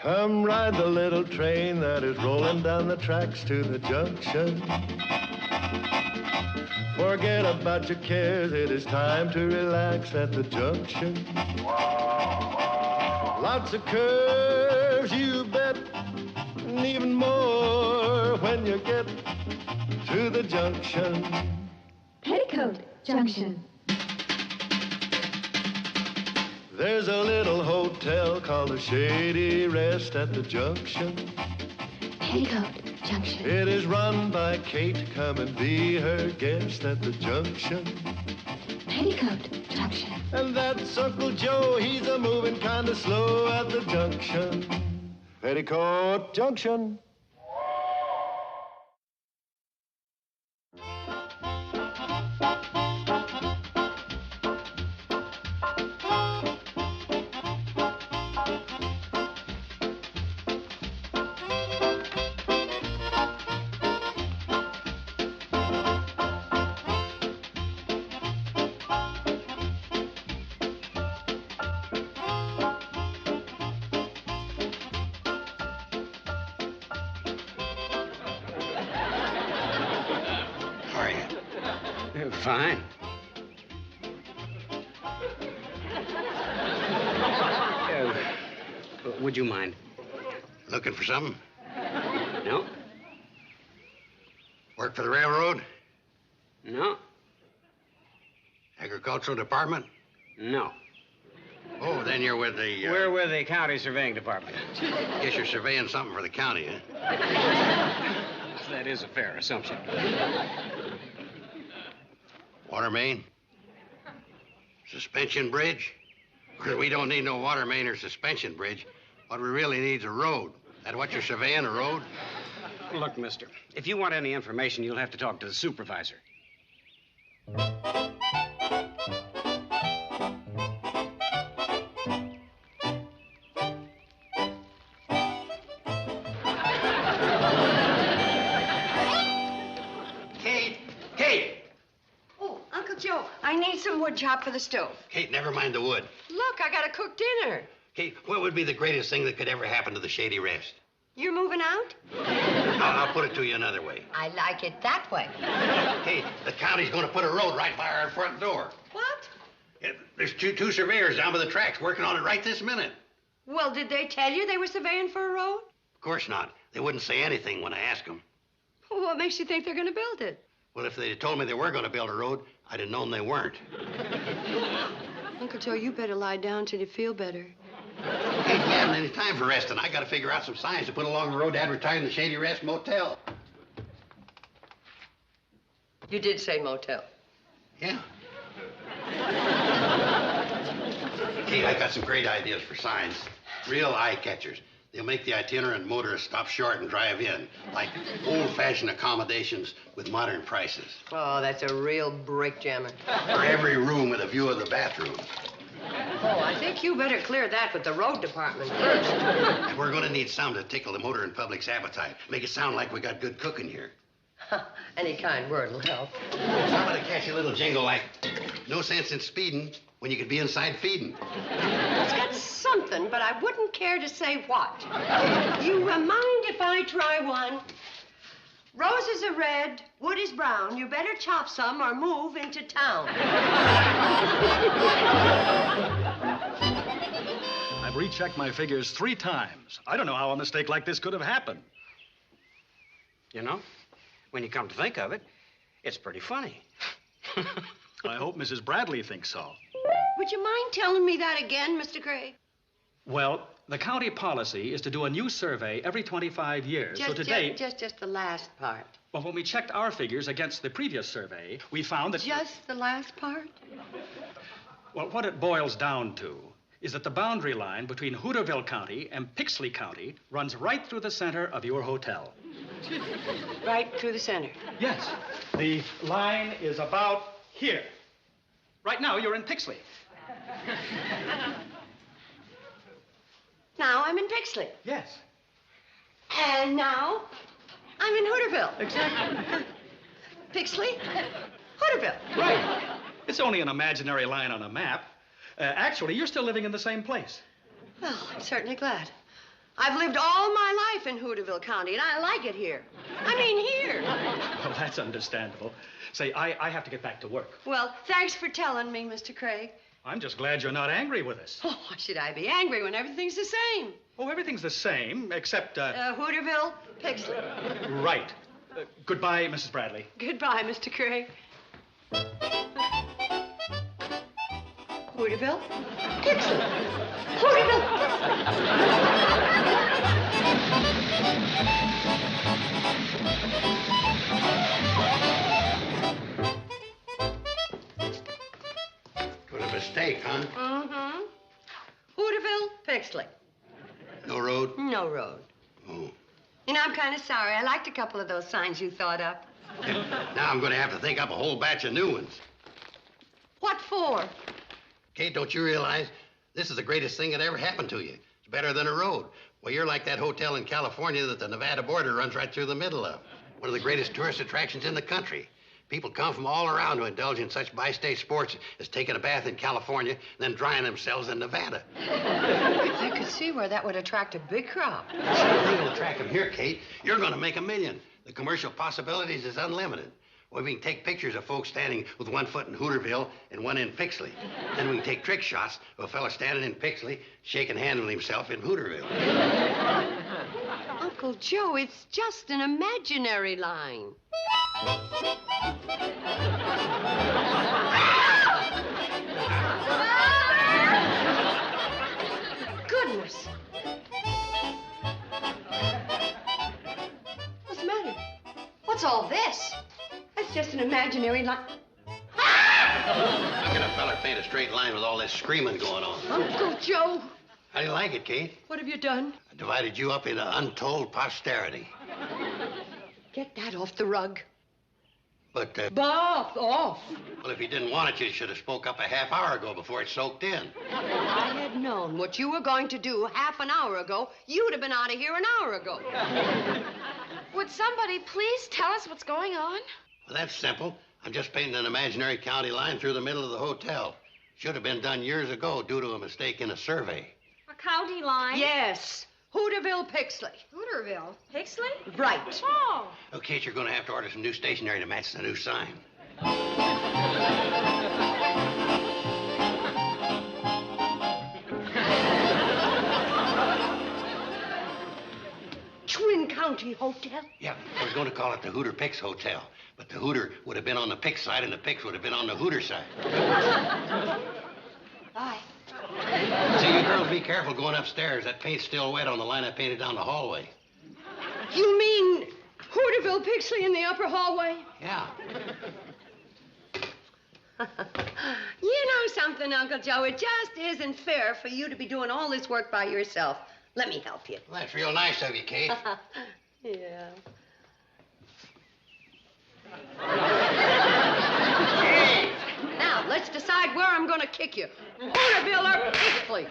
Come ride the little train that is rolling down the tracks to the junction. Forget about your cares, it is time to relax at the junction. Lots of curves, you bet, and even more when you get to the junction. Petticoat Junction. There's a little hotel called the Shady Rest at the junction. Petticoat Junction. It is run by Kate. Come and be her guest at the junction. Petticoat Junction. And that's Uncle Joe. He's a moving kind of slow at the junction. Petticoat Junction. Fine. Would you mind? Looking for something? No. Work for the railroad? No. Agricultural department? No. Oh, then you're with the... We're with the county surveying department. Guess you're surveying something for the county, huh? That is a fair assumption. Water main? Suspension bridge? Well, we don't need no water main or suspension bridge. What we really need is a road. That what you're surveying, a road? Look, mister, if you want any information, you'll have to talk to the supervisor. Joe, I need some wood chop for the stove. Kate, never mind the wood. Look, I gotta cook dinner. Kate, what would be the greatest thing that could ever happen to the Shady Rest? You're moving out? I'll put it to you another way. I like it that way. Kate, the county's going to put a road right by our front door. What? Yeah, there's two surveyors down by the tracks working on it right this minute. Well, did they tell you they were surveying for a road? Of course not. They wouldn't say anything when I asked them. Well, what makes you think they're going to build it? Well, if they'd have told me they were going to build a road, I'd have known they weren't. Uncle Joe, you better lie down till you feel better. Hey, we haven't any time for resting. I got to figure out some signs to put along the road advertising the Shady Rest Motel. You did say motel. Yeah. Hey, I got some great ideas for signs. Real eye catchers. They'll make the itinerant motorist stop short and drive in, like old-fashioned accommodations with modern prices. Oh, that's a real brake jammer. For every room with a view of the bathroom. Oh, I think you better clear that with the road department first. We're going to need some to tickle the motor and public's appetite. Make it sound like we got good cooking here. Any kind word will help. How about a catchy little jingle like, no sense in speeding when you could be inside feeding? It's got something, but I wouldn't care to say what. You mind if I try one? Roses are red, wood is brown. You better chop some or move into town. I've rechecked my figures 3 times. I don't know how a mistake like this could have happened. You know, when you come to think of it, it's pretty funny. I hope Mrs. Bradley thinks so. Would you mind telling me that again, Mr. Gray? Well, the county policy is to do a new survey every 25 years. So today... Just the last part. Well, when we checked our figures against the previous survey, we found that... Just the last part? Well, what it boils down to is that the boundary line between Hooterville County and Pixley County runs right through the center of your hotel. Right through the center? Yes. The line is about here. Right now, you're in Pixley. Now I'm in Pixley. Yes. And now I'm in Hooterville. Exactly. Pixley, Hooterville. Right. It's only an imaginary line on a map. Actually, you're still living in the same place. Well, I'm certainly glad. I've lived all my life in Hooterville County, and I like it here. I mean, here. Well, that's understandable. Say, I have to get back to work. Well, thanks for telling me, Mr. Craig. I'm just glad you're not angry with us. Oh, why should I be angry when everything's the same? Oh, everything's the same, except, Hooterville, Pixley. Right. Goodbye, Mrs. Bradley. Goodbye, Mr. Craig. Hooterville, Pixley. Hooterville. It was a mistake, huh? Mm-hmm. Hooterville, Pixley. No road? No road. Oh. You know, I'm kind of sorry. I liked a couple of those signs you thought up. Now I'm going to have to think up a whole batch of new ones. What for? Kate, don't you realize this is the greatest thing that ever happened to you? It's better than a road. Well, you're like that hotel in California that the Nevada border runs right through the middle of. One of the greatest tourist attractions in the country. People come from all around to indulge in such bi-state sports as taking a bath in California, then drying themselves in Nevada. I could see where that would attract a big crowd. It'll attract them here, Kate. You're going to make $1 million. The commercial possibilities is unlimited. Well, we can take pictures of folks standing with one foot in Hooterville and one in Pixley. Then we can take trick shots of a fella standing in Pixley, shaking hands with himself in Hooterville. Uncle Joe, it's just an imaginary line. Goodness. What's the matter? What's all this? That's just an imaginary line. How can a fella paint a straight line with all this screaming going on? Uncle Joe. How do you like it, Kate? What have you done? I divided you up into untold posterity. Get that off the rug. But, Off. well, if you didn't want it, you should have spoke up a half hour ago before it soaked in. If I had known what you were going to do half an hour ago, you'd have been out of here an hour ago. Would somebody please tell us what's going on? Well, that's simple. I'm just painting an imaginary county line through the middle of the hotel. Should have been done years ago due to a mistake in a survey. A county line? Yes. Hooterville, Pixley. Hooterville. Pixley? Right. Oh. Oh, Kate, you're going to have to order some new stationery to match the new sign. Twin County Hotel? Yeah, I was going to call it the Hooter Pix Hotel, but the Hooter would have been on the Pix side and the Pix would have been on the Hooter side. Bye. See, you girls be careful going upstairs. That paint's still wet on the line I painted down the hallway. You mean Hooterville, Pixley in the upper hallway? Yeah. You know something, Uncle Joe? It just isn't fair for you to be doing all this work by yourself. Let me help you. Well, that's real nice of you, Kate. Yeah. Now, let's decide where I'm going to kick you. Hooterville or Pixley?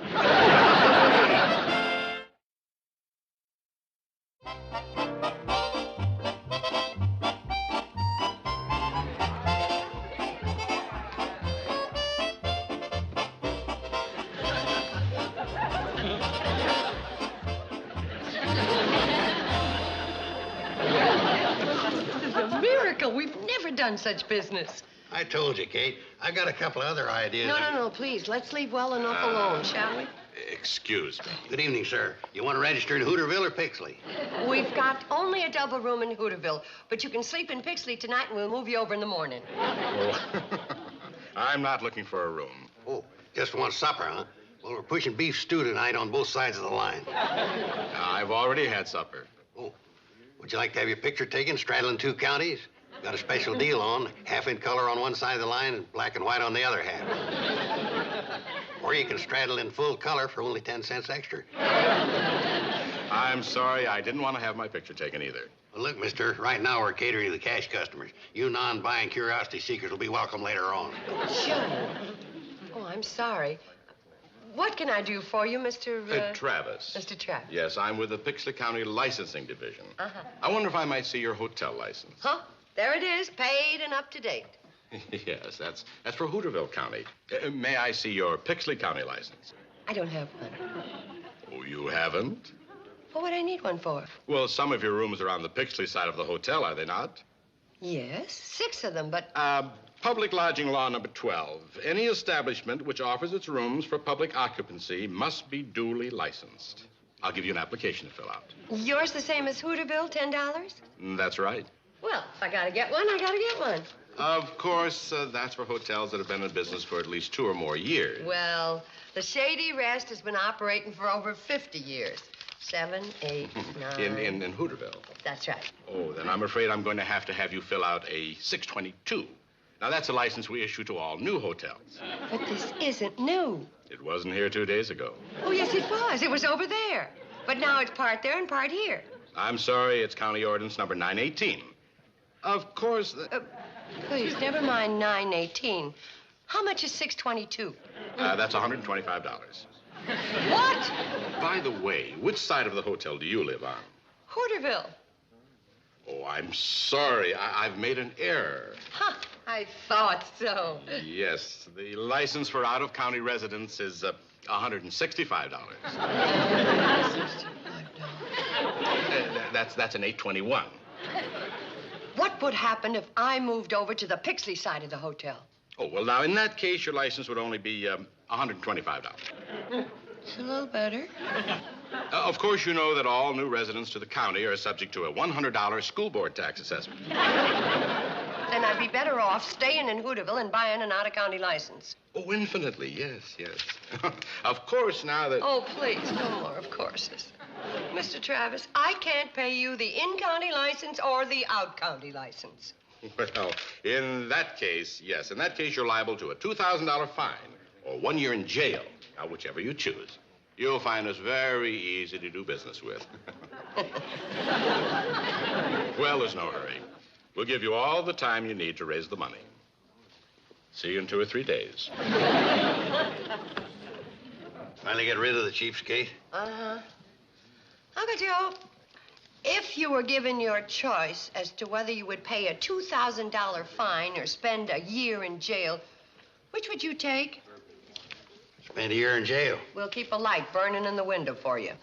This is a miracle. We've never done such business. I told you, Kate. I got a couple of other ideas. No, please. Let's leave well enough alone, shall we? Excuse me. Good evening, sir. You want to register in Hooterville or Pixley? We've got only a double room in Hooterville, but you can sleep in Pixley tonight and we'll move you over in the morning. Oh, I'm not looking for a room. Oh, just want supper, huh? Well, we're pushing beef stew tonight on both sides of the line. I've already had supper. Oh, would you like to have your picture taken straddling 2 counties? Got a special deal on, half in color on one side of the line and black and white on the other half. Or you can straddle in full color for only 10 cents extra. I'm sorry, I didn't want to have my picture taken either. Well, look, mister, right now we're catering to the cash customers. You non-buying curiosity seekers will be welcome later on. Joe. Oh, I'm sorry. What can I do for you, Mr. Travis. Mr. Travis. Yes, I'm with the Pixley County Licensing Division. Uh-huh. I wonder if I might see your hotel license. Huh? There it is, paid and up to date. Yes, that's for Hooterville County. May I see your Pixley County license? I don't have one. Oh, you haven't? What would I need one for? Well, some of your rooms are on the Pixley side of the hotel, are they not? Yes, 6 of them, but... Public lodging law number 12. Any establishment which offers its rooms for public occupancy must be duly licensed. I'll give you an application to fill out. Yours the same as Hooterville, $10? That's right. Well, if I gotta get one, I gotta get one. Of course, that's for hotels that have been in business for at least 2 or more years. Well, the Shady Rest has been operating for over 50 years. 7, 8, 9... In Hooterville? That's right. Oh, then I'm afraid I'm going to have you fill out a 622. Now, that's a license we issue to all new hotels. But this isn't new. It wasn't here 2 days ago. Oh, yes, it was. It was over there. But now it's part there and part here. I'm sorry, it's County Ordinance number 918. Of course... Please, never mind 918. How much is 622? That's $125. What? By the way, which side of the hotel do you live on? Hooterville. Oh, I'm sorry. I've made an error. Huh, I thought so. Yes, the license for out-of-county residents is $165. That's an 821. What would happen if I moved over to the Pixley side of the hotel? Oh, well, now, in that case, your license would only be $125. It's a little better. Of course, you know that all new residents to the county are subject to a $100 school board tax assessment. Then I'd be better off staying in Hooterville and buying an out-of-county license. Oh, infinitely, yes. Of course, now that... Oh, please, no more of courses. Mr. Travis, I can't pay you the in-county license or the out-county license. Well, in that case, yes. In that case, you're liable to a $2,000 fine or 1 year in jail. Now, whichever you choose. You'll find us very easy to do business with. Well, there's no hurry. We'll give you all the time you need to raise the money. See you in 2 or 3 days. Finally get rid of the cheapskate? Uh-huh. Uncle Joe, if you were given your choice as to whether you would pay a $2,000 fine or spend a year in jail, which would you take? Spend a year in jail. We'll keep a light burning in the window for you.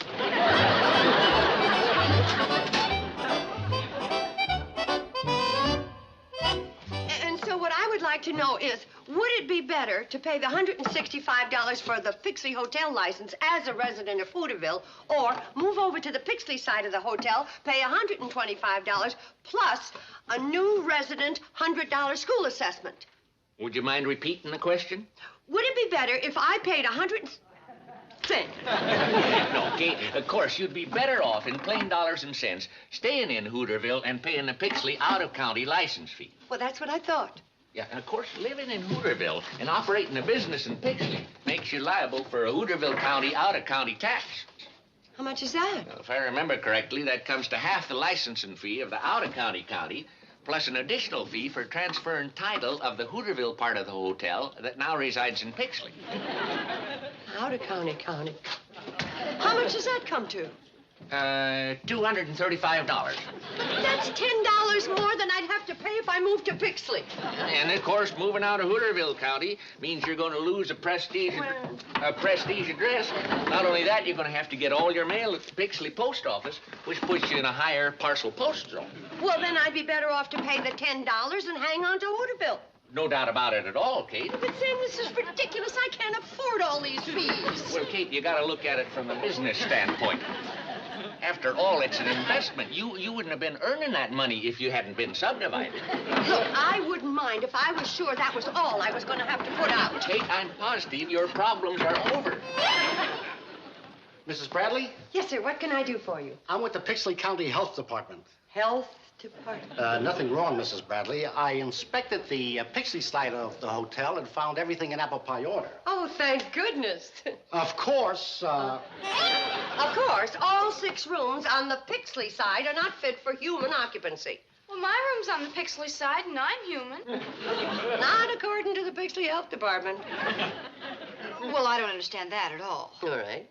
And so what I would like to know is, would it be better to pay the $165 for the Pixley Hotel license as a resident of Hooterville, or move over to the Pixley side of the hotel, pay $125 plus a new resident $100 school assessment? Would you mind repeating the question? Would it be better if I paid Think. No, Kate, of course, you'd be better off in plain dollars and cents staying in Hooterville and paying the Pixley out-of-county license fee. Well, that's what I thought. Yeah, and of course, living in Hooterville and operating a business in Pixley makes you liable for a Hooterville County out-of-county tax. How much is that? Well, if I remember correctly, that comes to half the licensing fee of the out-of-county county, plus an additional fee for transferring title of the Hooterville part of the hotel that now resides in Pixley. Out-of-county county. How much does that come to? $235. That's $10 more than I'd have to pay if I moved to Pixley. And, of course, moving out of Hooterville County means you're going to lose a prestige address. Not only that, you're going to have to get all your mail at the Pixley post office, which puts you in a higher parcel post zone. Well, then I'd be better off to pay the $10 and hang on to Hooterville. No doubt about it at all, Kate. But Sam, this is ridiculous. I can't afford all these fees. Well, Kate, you got to look at it from a business standpoint. After all, it's an investment. You wouldn't have been earning that money if you hadn't been subdivided. Look, I wouldn't mind if I was sure that was all I was going to have to put out. Kate, I'm positive your problems are over. Mrs. Bradley? Yes, sir. What can I do for you? I'm with the Pixley County Health Department. Health Department? Nothing wrong, Mrs. Bradley. I inspected the Pixley side of the hotel and found everything in apple pie order. Oh, thank goodness. Of course, Of course, all 6 rooms on the Pixley side are not fit for human occupancy. Well, my room's on the Pixley side, and I'm human. Not according to the Pixley Health Department. Well, I don't understand that at all. All right.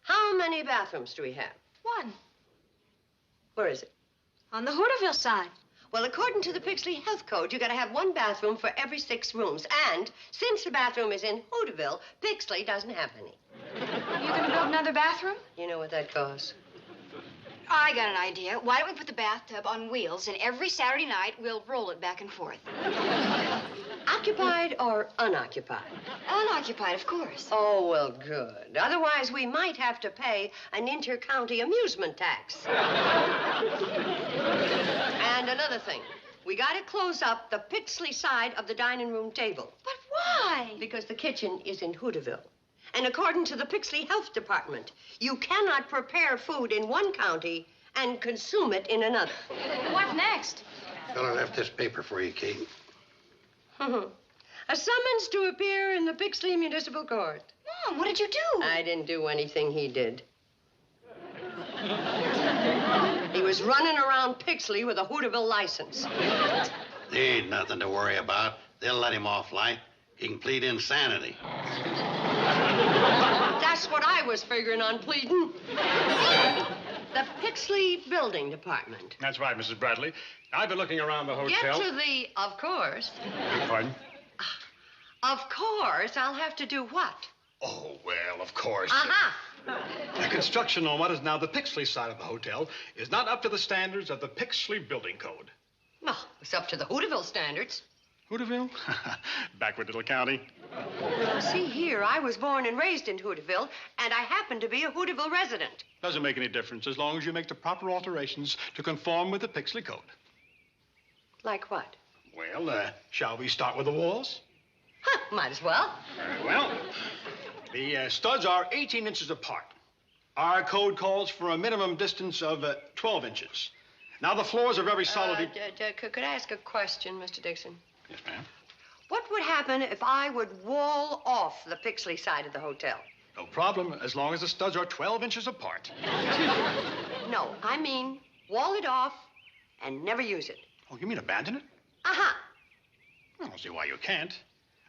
How many bathrooms do we have? 1. Where is it? On the Hooterville side. Well, according to the Pixley Health Code, you got to have 1 bathroom for every 6 rooms. And since the bathroom is in Hooterville, Pixley doesn't have any. You gonna build another bathroom? You know what that costs? I got an idea. Why don't we put the bathtub on wheels, and every Saturday night we'll roll it back and forth. Occupied or unoccupied? Unoccupied, of course. Oh, well, good. Otherwise, we might have to pay an inter-county amusement tax. And another thing. We got to close up the Pixley side of the dining room table. But why? Because the kitchen is in Hooterville. And according to the Pixley Health Department, you cannot prepare food in one county and consume it in another. What next? Feller left this paper for you, Kate. A summons to appear in the Pixley Municipal Court. Mom, what did you do? I didn't do anything he did. He was running around Pixley with a Hooterville license. There ain't nothing to worry about. They'll let him off light. He can plead insanity. That's what I was figuring on pleading. The Pixley Building Department. That's right, Mrs. Bradley. I've been looking around the hotel. Get to the, of course. Pardon? Of course, I'll have to do what? Oh, well, of course. Aha! The construction on what is now the Pixley side of the hotel is not up to the standards of the Pixley Building Code. Well, it's up to the Hooterville standards. Hooterville? Backward little county. See here, I was born and raised in Hooterville, and I happen to be a Hooterville resident. Doesn't make any difference as long as you make the proper alterations to conform with the Pixley Code. Like what? Well, shall we start with the walls? Huh, might as well. Very well. The studs are 18 inches apart. Our code calls for a minimum distance of 12 inches. Now, the floors are very solid. Could I ask a question, Mr. Dixon? Yes, ma'am. What would happen if I would wall off the Pixley side of the hotel? No problem, as long as the studs are 12 inches apart. No, I mean wall it off and never use it. Oh, you mean abandon it? Uh-huh. I don't see why you can't.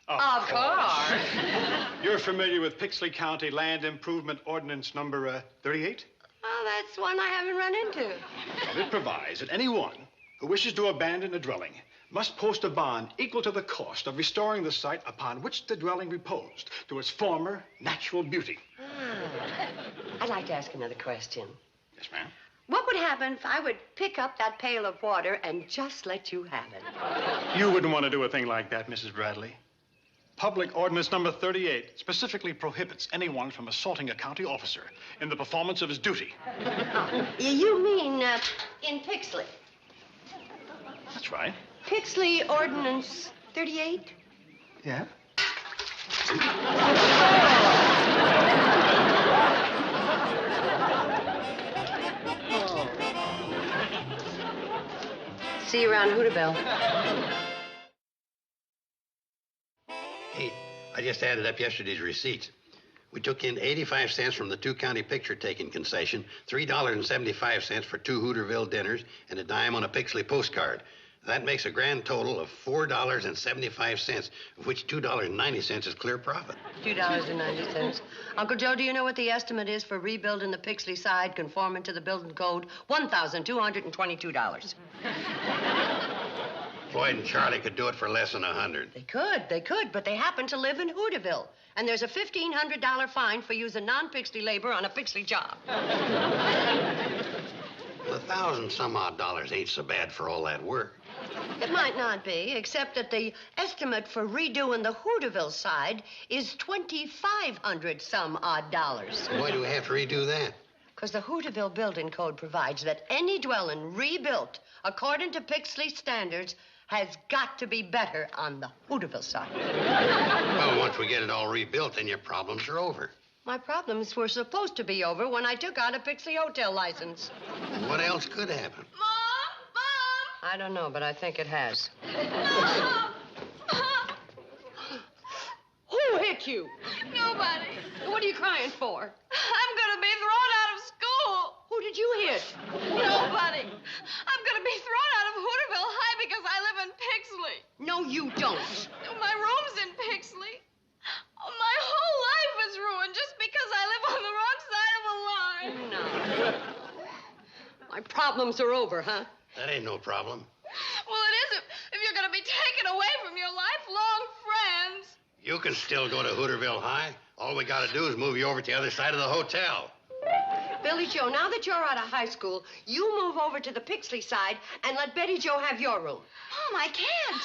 Of course. You're familiar with Pixley County Land Improvement Ordinance number 38? Oh, that's one I haven't run into. Well, it provides that anyone who wishes to abandon a dwelling must post a bond equal to the cost of restoring the site upon which the dwelling reposed to its former natural beauty. I'd like to ask another question. Yes, ma'am. What would happen if I would pick up that pail of water and just let you have it? You wouldn't want to do a thing like that, Mrs. Bradley. Public Ordinance number 38 specifically prohibits anyone from assaulting a county officer in the performance of his duty. You mean in Pixley? That's right. Pixley Ordinance 38? Yeah? Oh. See you around Hooterville. Hey, I just added up yesterday's receipts. We took in 85 cents from the two-county picture-taking concession, $3.75 for 2 Hooterville dinners, and a dime on a Pixley postcard. That makes a grand total of $4.75, of which $2.90 is clear profit. $2.90. Uncle Joe, do you know what the estimate is for rebuilding the Pixley side conforming to the building code? $1,222. Floyd and Charlie could do it for less than 100. They could, but they happen to live in Hooterville. And there's a $1,500 fine for using non-Pixley labor on a Pixley job. Well, $1,000-some-odd ain't so bad for all that work. It might not be, except that the estimate for redoing the Hooterville side is $2,500-some-odd. Why do we have to redo that? Because the Hooterville building code provides that any dwelling rebuilt according to Pixley standards has got to be better on the Hooterville side. Well, once we get it all rebuilt, then your problems are over. My problems were supposed to be over when I took out a Pixley hotel license. What else could happen? Mom! I don't know, but I think it has. Mom! Who hit you? Nobody. What are you crying for? I'm gonna be thrown out of school. Who did you hit? Nobody. I'm gonna be thrown out of Hooterville High because I live in Pixley. No, you don't. My room's in Pixley. My whole life is ruined just because I live on the wrong side of a line. No. My problems are over, huh? That ain't no problem. Well, it is if you're going to be taken away from your lifelong friends. You can still go to Hooterville High. All we gotta do is move you over to the other side of the hotel. Bill Billy Joe, now that you're out of high school, you move over to the Pixley side and let Betty Jo have your room. Mom, I can't.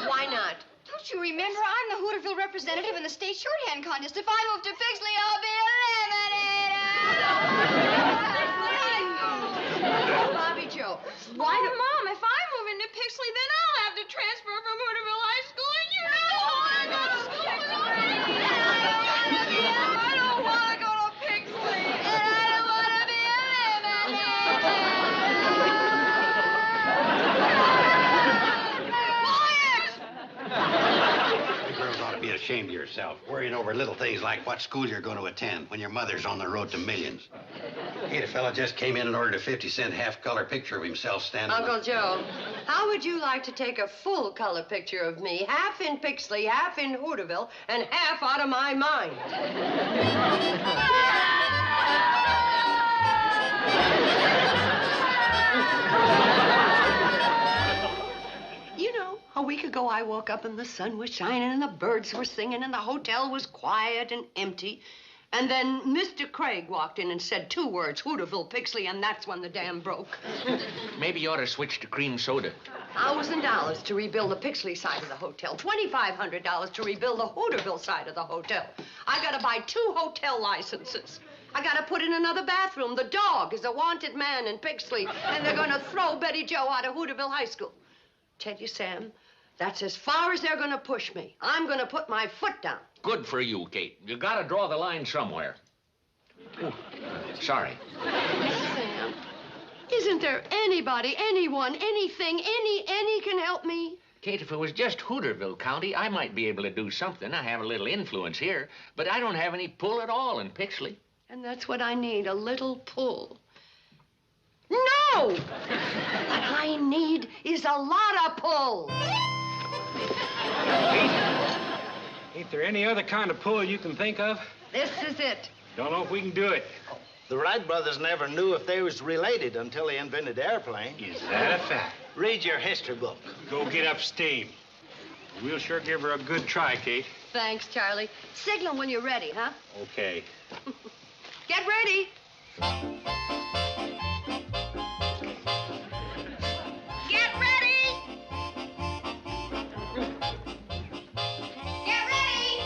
Why not? Don't you remember? I'm the Hooterville representative in the state shorthand contest. If I move to Pixley, I'll be eliminated. Bobby Joe, Why, Mom, if I move into Pixley, then I'll have to transfer from Hooterville High School, and you know I want to go to school with I don't want to go to Pixley, and I don't want to be eliminated. You girls ought to be ashamed of yourself, worrying over little things like what school you're going to attend when your mother's on the road to millions. Hey, the fella just came in and ordered a 50-cent half-color picture of himself standing... Uncle Joe, how would you like to take a full-color picture of me, half in Pixley, half in Hooterville, and half out of my mind? You know, a week ago I woke up and the sun was shining and the birds were singing and the hotel was quiet and empty. And then Mr. Craig walked in and said 2 words, Hooterville, Pixley, and that's when the dam broke. Maybe you ought to switch to cream soda. $1,000 to rebuild the Pixley side of the hotel. $2,500 to rebuild the Hooterville side of the hotel. I gotta buy 2 hotel licenses. I gotta put in another bathroom. The dog is a wanted man in Pixley, and they're gonna throw Betty Jo out of Hooterville High School. Tell you, Sam, that's as far as they're gonna push me. I'm gonna put my foot down. Good for you, Kate. You gotta draw the line somewhere. Ooh, sorry. Sam, isn't there anybody, anyone, anything, any can help me? Kate, if it was just Hooterville County, I might be able to do something. I have a little influence here, but I don't have any pull at all in Pixley. And that's what I need, a little pull. No! What I need is a lot of pull. Ain't there any other kind of pull you can think of? This is it. Don't know if we can do it. The Wright brothers never knew if they was related until they invented the airplane. Is that a fact? Read your history book. Go get up steam. We'll sure give her a good try, Kate. Thanks, Charlie. Signal when you're ready, huh? Okay. Get ready. Get ready! Get ready!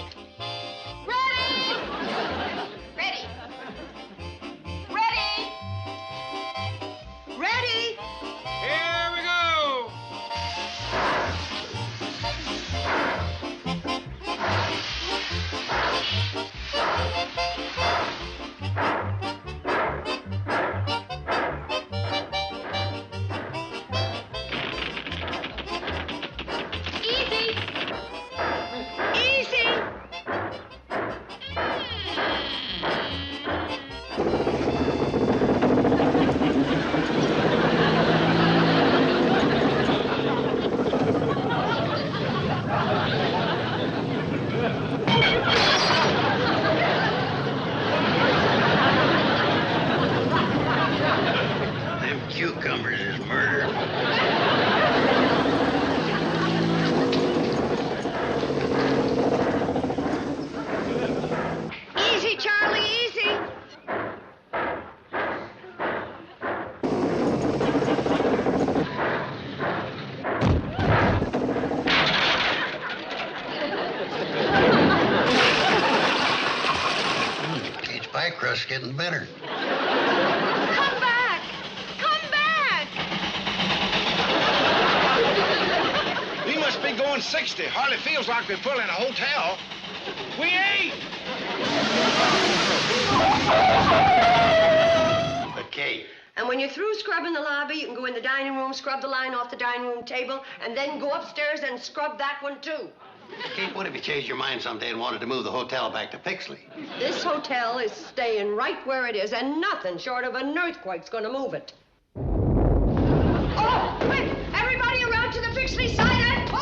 Ready! Ready! Ready! Ready? Here we go! Easy! Easy. Them cucumbers is murder. Easy, Charlie, easy. Kate's pie crust's getting better. Come back. Come back. We must be going 60. Hardly feels like we're pulling a hotel. We ain't! But Kate, And when you're through scrubbing the lobby, you can go in the dining room, scrub the line off the dining room table, and then go upstairs and scrub that one, too. Kate, what if you changed your mind someday and wanted to move the hotel back to Pixley? This hotel is staying right where it is, and nothing short of an earthquake's gonna move it. Oh, quick! Everybody around to the Pixley side and push!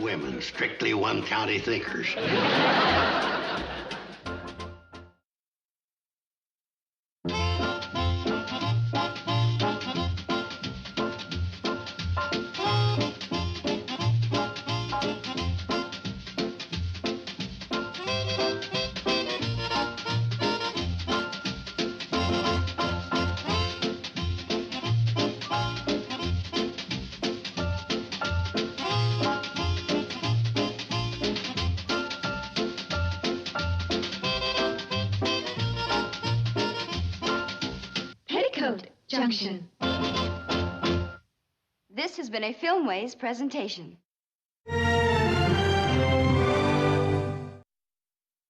Women, strictly one county thinkers. Junction. This has been a Filmways presentation.